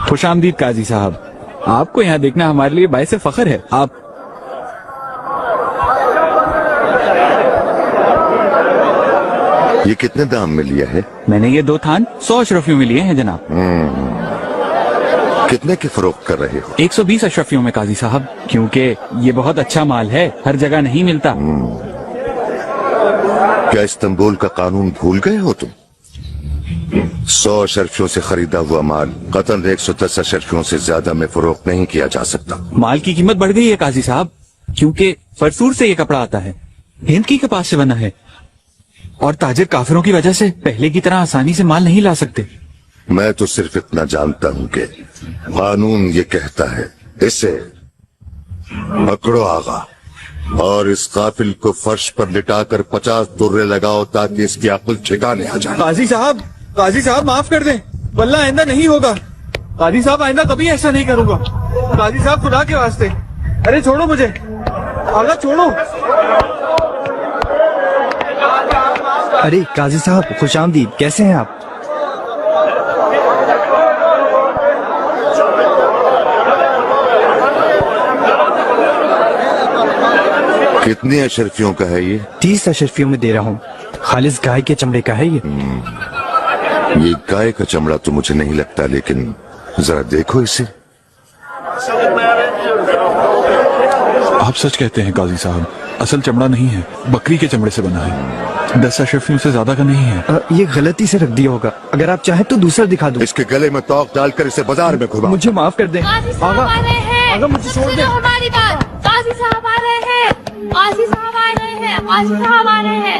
खुश आमदीद काजी साहब, आपको यहाँ देखना हमारे लिए बाइस फख्र है। आप ये कितने दाम में लिया है? मैंने ये 2 थान 100 अशरफियों में लिए हैं जनाब। कितने की फरोख्त कर रहे हो? 120 अशरफियों में काजी साहब, क्योंकि ये बहुत अच्छा माल है, हर जगह नहीं मिलता। क्या इस्तांबुल का कानून भूल गए हो तुम? 100 अशरफियों से खरीदा हुआ माल कतन 110 अशरफियों से ज्यादा में फरोख्त नहीं किया जा सकता। माल की कीमत बढ़ गई है काजी साहब, क्योंकि फरसूर से ये कपड़ा आता है, हिंद की कपास से बना है, और ताजिर काफिरों की वजह से पहले की तरह आसानी से माल नहीं ला सकते। मैं तो सिर्फ इतना जानता हूँ कि कानून ये कहता है, इसे पकड़ो आगा और इस काफिल को फर्श पर लिटाकर 50 दुर्रे लगाओ ताकि इसकी अक्ल ठिकाने आ जाए। काजी साहब माफ कर दें, वल्लाह आइंदा नहीं होगा। काजी साहब आइंदा कभी ऐसा नहीं करूंगा। काजी साहब खुदा के वास्ते, अरे छोड़ो मुझे, आगा छोड़ो। अरे काजी साहब खुश आमदीद, कैसे हैं आप? कितनी अशरफियों का है ये? 30 अशरफियों में दे रहा हूँ, खालिस गाय के चमड़े का है ये। ये गाय का चमड़ा तो मुझे नहीं लगता, लेकिन जरा देखो इसे। आप सच कहते हैं काजी साहब, असल चमड़ा नहीं है, बकरी के चमड़े से बना है। 10 अशरफियों से ज्यादा का नहीं है। ये गलती से रख दिया होगा, अगर आप चाहें तो दूसरा दिखा दो। इसके गले में तौक डालकर इसे बाजार में घुमाओ। मुझे माफ कर दें। काजी साहब आ रहे हैं। आगा मुझे छोड़ दे। हमारी बात, काजी साहब आ रहे हैं, काजी साहब आ रहे हैं, काजी साहब आ रहे हैं।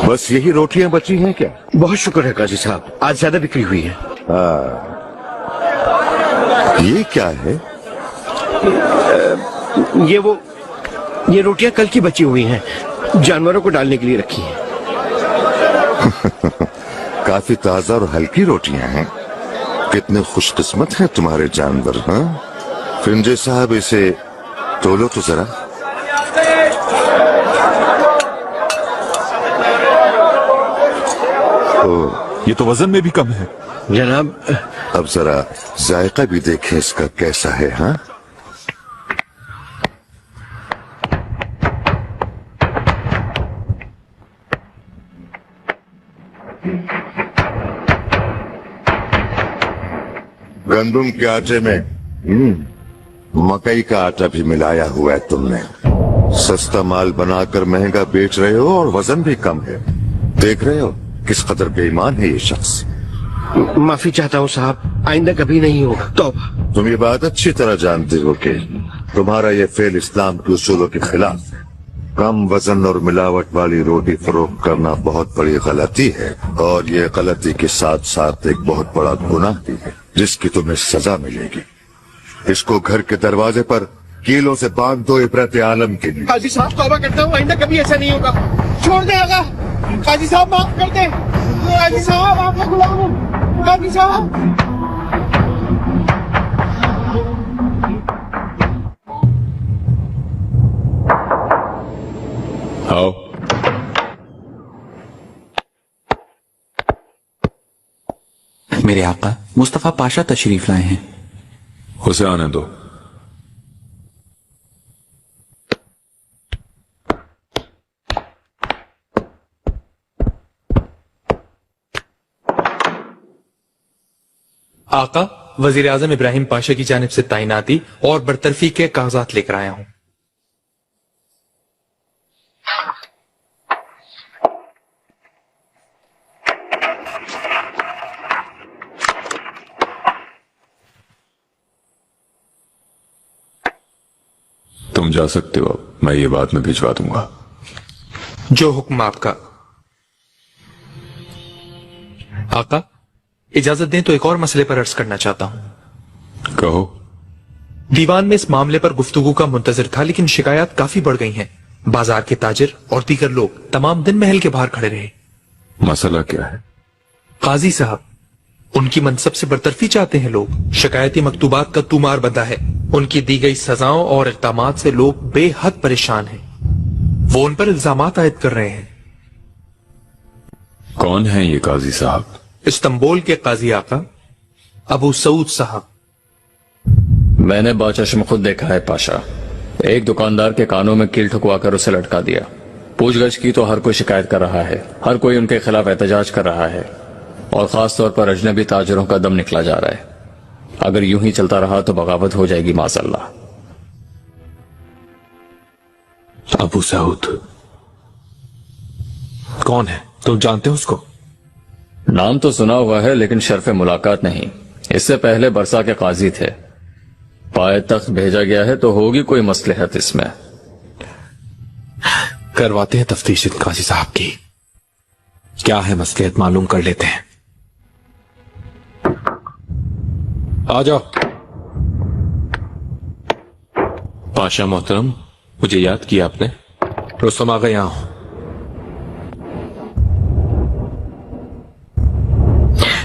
बस यही रोटियां बची हैं क्या? बहुत शुक्र है काजी साहब, आज ज्यादा बिक्री हुई है। ये क्या है? ये रोटियां कल की बची हुई हैं, जानवरों को डालने के लिए रखी हैं। काफी ताजा और हल्की रोटियां हैं। कितने खुशकिस्मत हैं तुम्हारे जानवर। हाँ फिंजे साहब, इसे तोलो तो जरा। ये तो वजन में भी कम है जनाब। अब जरा जायका भी देखें इसका कैसा है। हाँ गंदुम के आटे में मकई का आटा भी मिलाया हुआ है तुमने। सस्ता माल बनाकर महंगा बेच रहे हो और वजन भी कम है। देख रहे हो किस कदर बेईमान है ये शख्स। माफी चाहता हूँ साहब, आइंदा कभी नहीं होगा। तौबा। तुम ये बात अच्छी तरह जानते हो कि तुम्हारा ये फेल इस्लाम के उसूलों के खिलाफ है। कम वजन और मिलावट वाली रोटी फरोख्त करना बहुत बड़ी गलती है, और ये गलती के साथ साथ एक बहुत बड़ा गुनाह भी है जिसकी तुम्हें सजा मिलेगी। इसको घर के दरवाजे पर कीलों से बांध दो इबरत आलम के लिए। काजी साहब तौबा करता हूँ, आइंदा कभी ऐसा नहीं होगा। छोड़ दे आगा। काजी साहब माफ कर दे। काजी साहब आपका गुलाम हूँ। काजी साहब। आओ। मेरे आका मुस्तफा पाशा तशरीफ लाए हैं। उसे आने दो। आका, वजीर आजम इब्राहिम पाशा की जानिब से तैनाती और बरतरफी के कागजात लेकर आया हूं। तुम जा सकते हो, मैं ये बाद में भिजवा दूंगा। जो हुक्म आपका। आका, इजाजत दें तो एक और मसले पर अर्ज करना चाहता हूं। कहो। दीवान में इस मामले पर गुफ्तगू का मुंतजर था, लेकिन शिकायत काफी बढ़ गई हैं। बाजार के ताजिर और दीगर लोग तमाम दिन महल के बाहर खड़े रहे। मसला क्या है? काजी साहब, ان کی منصب سے برطرفی چاہتے ہیں لوگ. شکایتی مکتوبات کا تومار بندہ ہے. ان کی دی گئی سزاؤں اور اقدامات سے لوگ بے حد پریشان ہیں. وہ ان پر الزامات عائد کر رہے ہیں. کون ہیں یہ قاضی صاحب؟ استنبول کے قاضی آقا ابو سعود صاحب. میں نے باچش میں خود دیکھا ہے پاشا. ایک دکاندار کے کانوں میں کیل ٹھکوا کر اسے لٹکا دیا. پوچھ گچھ کی تو ہر کوئی شکایت کر رہا ہے, ہر کوئی ان کے خلاف احتجاج کر رہا ہے, اور خاص طور پر اجنبی تاجروں کا دم نکلا جا رہا ہے. اگر یوں ہی چلتا رہا تو بغاوت ہو جائے گی معاذ اللہ. ابو سعود کون ہے؟ تم جانتے ہو اس کو؟ نام تو سنا ہوا ہے لیکن شرف ملاقات نہیں. اس سے پہلے برسا کے قاضی تھے. پائے تخت بھیجا گیا ہے تو ہوگی کوئی مصلحت اس میں. کرواتے ہیں تفتیش قاضی صاحب کی. کیا ہے مصلحت معلوم کر لیتے ہیں. آ جاؤ. پاشا محترم, مجھے یاد کیا آپ نے؟ رستم آ گئے. یہاں ہوں.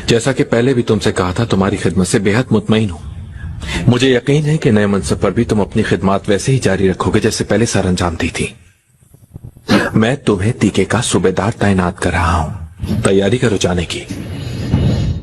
جیسا کہ پہلے بھی تم سے کہا تھا, تمہاری خدمت سے بے حد مطمئن ہوں. مجھے یقین ہے کہ نئے منصب پر بھی تم اپنی خدمات ویسے ہی جاری رکھو گے جیسے پہلے سر انجام دی تھی. میں تمہیں تیکے کا صوبیدار تعینات کر رہا ہوں. تیاری کرو جانے کی.